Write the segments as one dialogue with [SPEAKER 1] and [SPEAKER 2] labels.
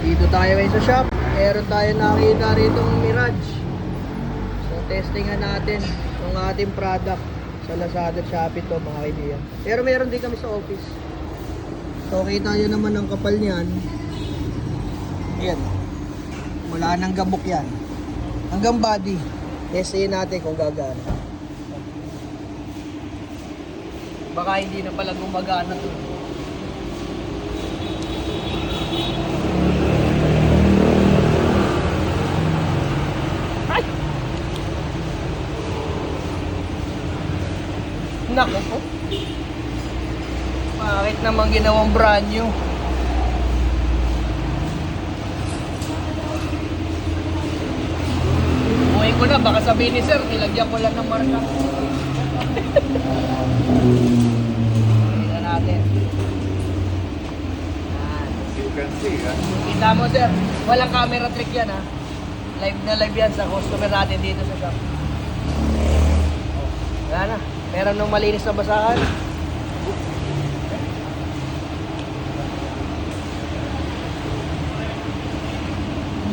[SPEAKER 1] Dito tayo ngayon sa shop. Meron tayo nakita rito ng Mirage. So testingan natin yung ating product sa Lazada, Shopee to mga kaibigan. Pero meron din kami sa office. So kita nyo naman ang kapal niyan. Ayan. Wala nang gabok yan. Hanggang body. Testin natin kung gagana. Baka hindi na pala gumagana to. Ay! Nako po. Bakit naman ginawang brand new? Buhay ko na, baka sabihin ni sir, nilagyan ko lang ng marka. Tingnan natin.
[SPEAKER 2] You can see, ha?
[SPEAKER 1] Kita mo sir, walang camera trick yan ha. Live na live yan sa customer natin dito sa shop. Wala na, meron nung malinis na basahan.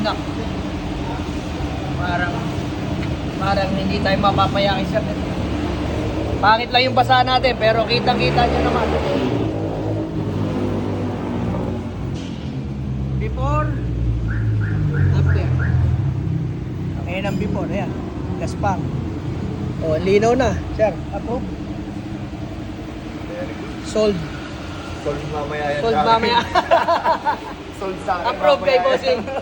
[SPEAKER 1] Nak. Parang hindi tayo mapapayaki sir. Pangit lang yung basahan natin pero kitang-kita nyo naman. Before, after. Ayan ang before, ayan. Gaspang. O, linaw na, sir. Approve.
[SPEAKER 2] Very good.
[SPEAKER 1] Sold.
[SPEAKER 2] Sold mamaya yan.
[SPEAKER 1] Sold
[SPEAKER 2] sa akin.
[SPEAKER 1] mamaya.
[SPEAKER 2] Sold sa akin.
[SPEAKER 1] Approve kay
[SPEAKER 2] mamaya
[SPEAKER 1] bossing.
[SPEAKER 2] yan.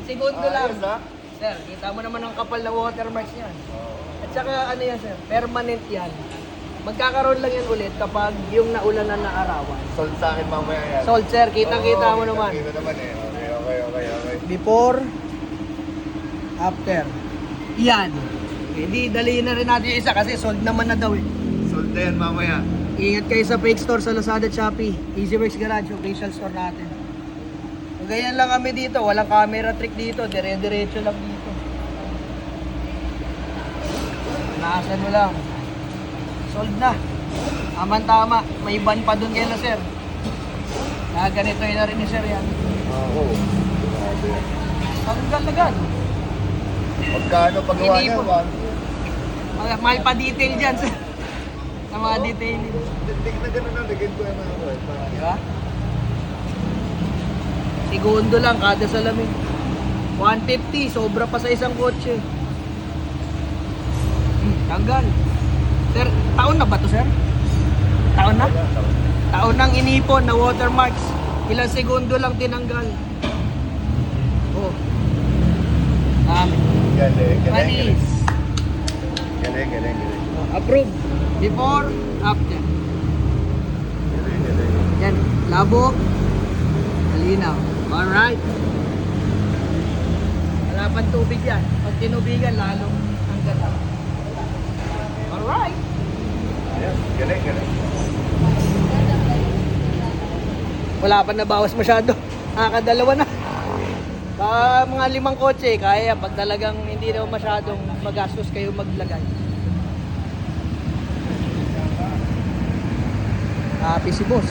[SPEAKER 1] Segundo lang.
[SPEAKER 2] Ayos, ha?
[SPEAKER 1] Sir, kita mo naman ang kapal na watermarks niyan.
[SPEAKER 2] Oo.
[SPEAKER 1] At saka ano yan sir, permanent yan. Magkakaroon lang yan ulit kapag yung naulanan na arawan.
[SPEAKER 2] Sold sa akin mamaya yan.
[SPEAKER 1] Sold sir, kitang-kita mo naman.
[SPEAKER 2] Kita naman eh. Okay.
[SPEAKER 1] Before, after. Yan. Hindi, daliin na rin natin yung isa kasi sold naman na daw eh.
[SPEAKER 2] Sold na yan mamaya.
[SPEAKER 1] Ingat kayo sa fake store sa Lazada, Shopee. Easyworks Garage, official store natin. So, ganyan lang kami dito, walang camera trick dito, dire-diretso lang dito. Naasan mo lang. Sold na. Tama-tama, may ban pa dun kaya na sir. Ganito yun na rin ni sir yan.
[SPEAKER 2] Oo. Grabe.
[SPEAKER 1] Tanggal agad.
[SPEAKER 2] Magkano pagawa niya?
[SPEAKER 1] Inipon. Mahal pa detail dyan sir. Sa mga detail.
[SPEAKER 2] Tignan na gano'n na. Ligin ko yung mga ko.
[SPEAKER 1] Di ba? Segundo lang kada salamin. 150, sobra pa sa isang kotse. Tanggal. Sir, taon na ba to sir? Taon na? Taon nang inipon na watermarks. Ilang segundo lang tinanggal. Oh.
[SPEAKER 2] Galing.
[SPEAKER 1] Manis.
[SPEAKER 2] Galing.
[SPEAKER 1] Approve. Before, after. Yan, labo. Malinaw. Alright. Wala pang tubig yan. Pag tinubigan, lalong ang ganda. Alright.
[SPEAKER 2] Galing.
[SPEAKER 1] Wala pa nabawas masyado. Nakakadalawa na. Baka mga 5 kotse, kaya pag talagang hindi na masyadong magastos kayo maglagay. Happy si boss.